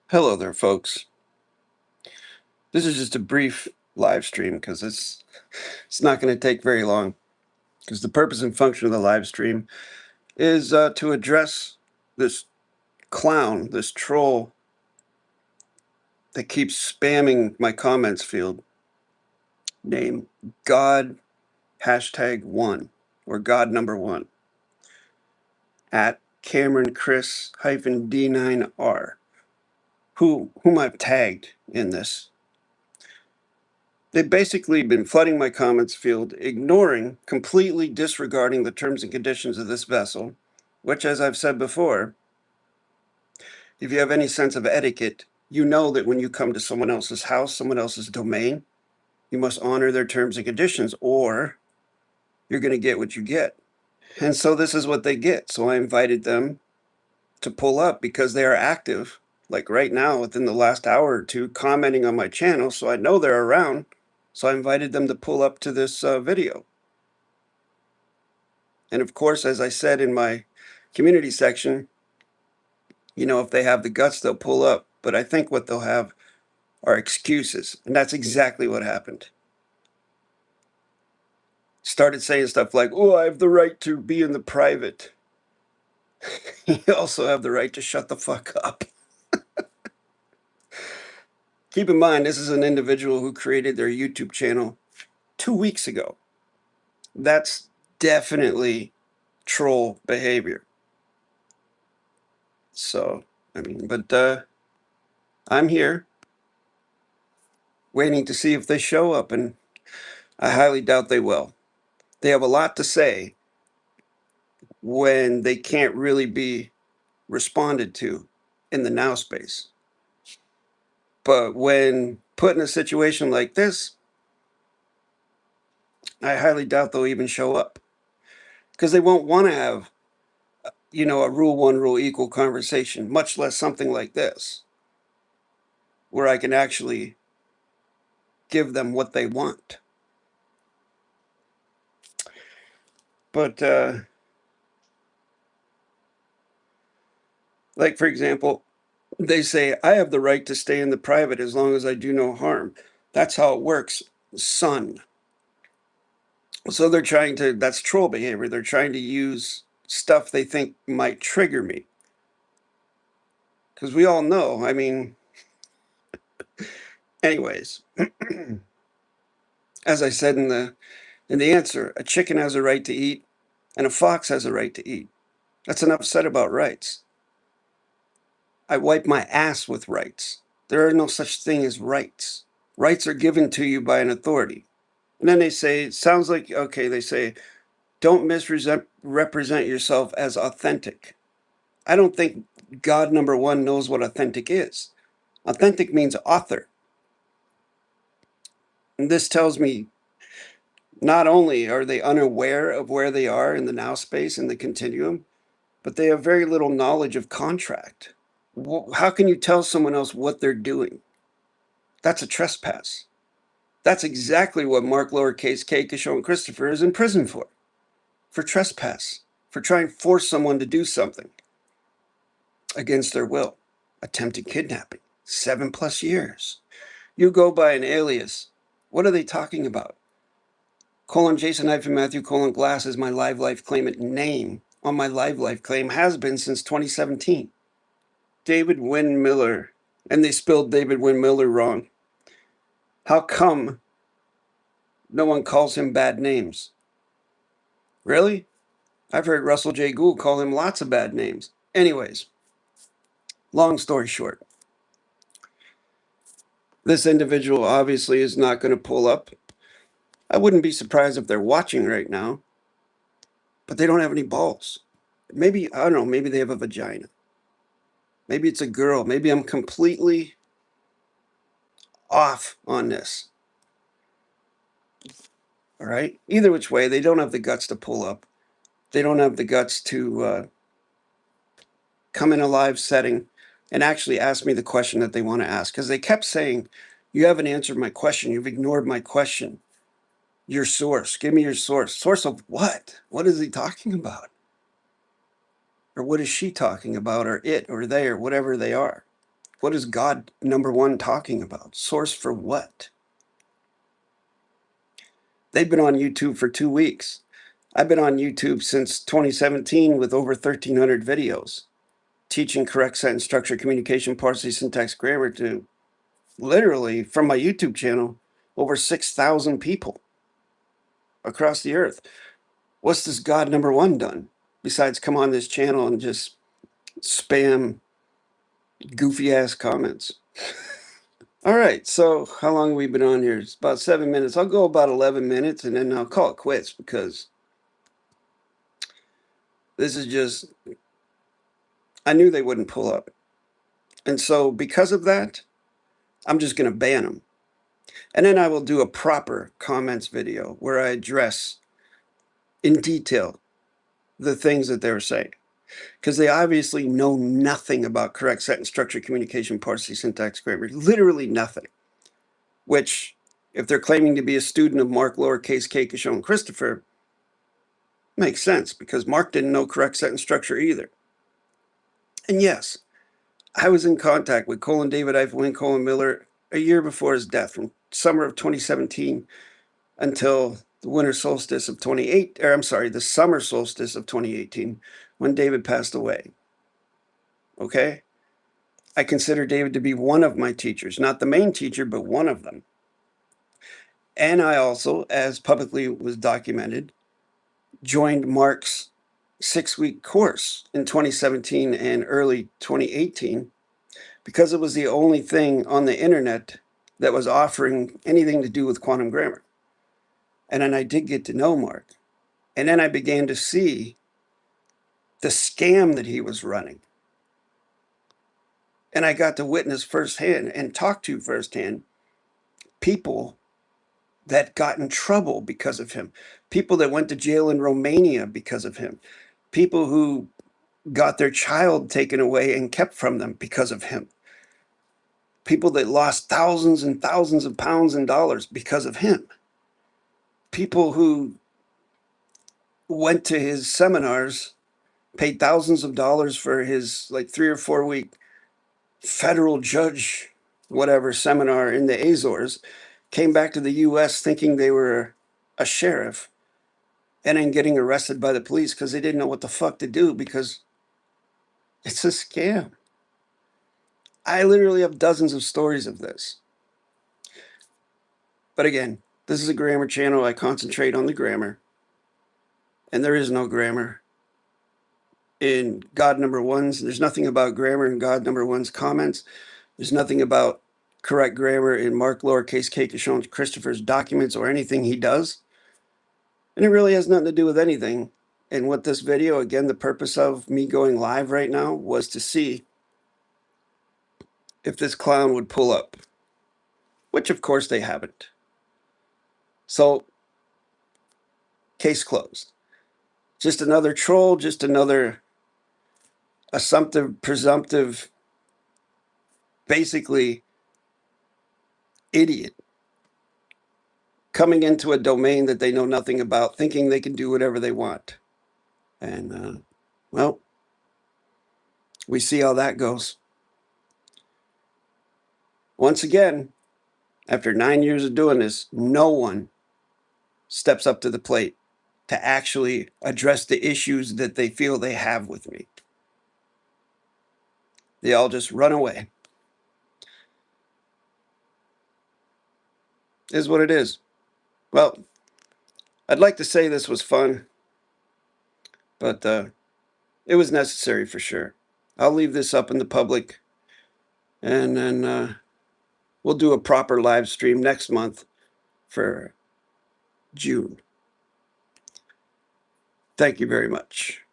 Hello there, folks. This is just a brief live stream because it's not going to take very long, because the purpose and function of the live stream is to address this clown, this troll that keeps spamming my comments field named God #1 or God number 1 at Cameron Chris -D9r, whom I've tagged in this. They've basically been flooding my comments field, ignoring, completely disregarding the terms and conditions of this vessel, which, as I've said before, if you have any sense of etiquette, you know that when you come to someone else's house, someone else's domain, you must honor their terms and conditions, or you're going to get what you get. And so this is what they get. So I invited them to pull up because they are active, like right now, within the last hour or two, commenting on my channel, so I know they're around. So I invited them to pull up to this video. And of course, as I said in my community section, if they have the guts, they'll pull up. But I think what they'll have are excuses. And that's exactly what happened. Started saying stuff like, oh, I have the right to be in the private. You also have the right to shut the fuck up. Keep in mind, this is an individual who created their YouTube channel 2 weeks ago. That's definitely troll behavior. So, but I'm here waiting to see if they show up, and I highly doubt they will. They have a lot to say when they can't really be responded to in the now space. But when put in a situation like this, I highly doubt they'll even show up, because they won't want to have, a rule 1, rule equal conversation, much less something like this, where I can actually give them what they want. But, like, for example, they say, I have the right to stay in the private as long as I do no harm. That's how it works, son. So they're trying to, that's troll behavior. They're trying to use stuff they think might trigger me. Because we all know, anyways, as I said in the answer, a chicken has a right to eat and a fox has a right to eat. That's enough said about rights. I wipe my ass with rights. There are no such thing as rights. Rights are given to you by an authority. And then they say, it sounds like, okay, they say, don't misrepresent yourself as authentic. I don't think God number 1 knows what authentic is. Authentic means author. And this tells me not only are they unaware of where they are in the now space, in the continuum, but they have very little knowledge of contract. How can you tell someone else what they're doing? That's a trespass. That's exactly what Mark lowercase k, Kishore, and Christopher is in prison for trespass, for trying to force someone to do something against their will. Attempted kidnapping, 7+ years. You go by an alias. What are they talking about? Jason-Matthew: Glass is my live life claimant name on my live life claim, has been since 2017. David-WYNN Miller, and they spelled David-WYNN Miller wrong. How come no one calls him bad names? Really? I've heard Russell J. Gould call him lots of bad names. Anyways, long story short, this individual obviously is not going to pull up. I wouldn't be surprised if they're watching right now, but they don't have any balls. Maybe, I don't know, maybe they have a vagina. Maybe it's a girl. Maybe I'm completely off on this. All right? Either which way, they don't have the guts to pull up. They don't have the guts to come in a live setting and actually ask me the question that they want to ask. Because they kept saying, you haven't answered my question. You've ignored my question. Your source. Give me your source. Source of what? What is he talking about? Or what is she talking about? Or it, or they, or whatever they are. What is God number one talking about? Source for what? They've been on YouTube for 2 weeks. I've been on YouTube since 2017 with over 1,300 videos, teaching correct sentence structure, communication, parsing, syntax, grammar to literally, from my YouTube channel, over 6,000 people across the earth. What's this God number one done besides come on this channel and just spam goofy ass comments? All right, so how long have we been on here? It's about 7 minutes. I'll go about 11 minutes and then I'll call it quits because this is just, I knew they wouldn't pull up. And so because of that, I'm just going to ban them. And then I will do a proper comments video where I address in detail the things that they were saying. Because they obviously know nothing about correct sentence structure, communication, parsing, syntax, grammar, literally nothing. Which, if they're claiming to be a student of Mark, lowercase k, Kishon, Christopher, makes sense, because Mark didn't know correct sentence structure either. And yes, I was in contact with David-WYNN, Miller, a year before his death, from summer of 2017 until the winter solstice of the summer solstice of 2018, when David passed away. Okay? I consider David to be one of my teachers, not the main teacher, but one of them. And I also, as publicly was documented, joined Mark's 6-week course in 2017 and early 2018 because it was the only thing on the internet that was offering anything to do with quantum grammar. And then I did get to know Mark. And then I began to see the scam that he was running. And I got to witness firsthand and talk to firsthand people that got in trouble because of him, people that went to jail in Romania because of him, people who got their child taken away and kept from them because of him, people that lost thousands and thousands of pounds and dollars because of him, people who went to his seminars, paid thousands of dollars for his like 3 or 4 week federal judge, whatever, seminar in the Azores, came back to the US thinking they were a sheriff, and then getting arrested by the police because they didn't know what the fuck to do because it's a scam. I literally have dozens of stories of this. But again, this is a grammar channel. I concentrate on the grammar. And there is no grammar in God number one's. There's nothing about grammar in God number one's comments. There's nothing about correct grammar in Mark, lowercase k, Kishon, Christopher's documents or anything he does. And it really has nothing to do with anything. And what this video, again, the purpose of me going live right now was to see if this clown would pull up, which of course they haven't. So, case closed. Just another troll, just another assumptive, presumptive, basically idiot coming into a domain that they know nothing about, thinking they can do whatever they want. And, well, we see how that goes. Once again, after 9 years of doing this, no one steps up to the plate to actually address the issues that they feel they have with me. They all just run away. Is what it is. Well, I'd like to say this was fun, but it was necessary for sure. I'll leave this up in the public, and then we'll do a proper live stream next month for June. Thank you very much.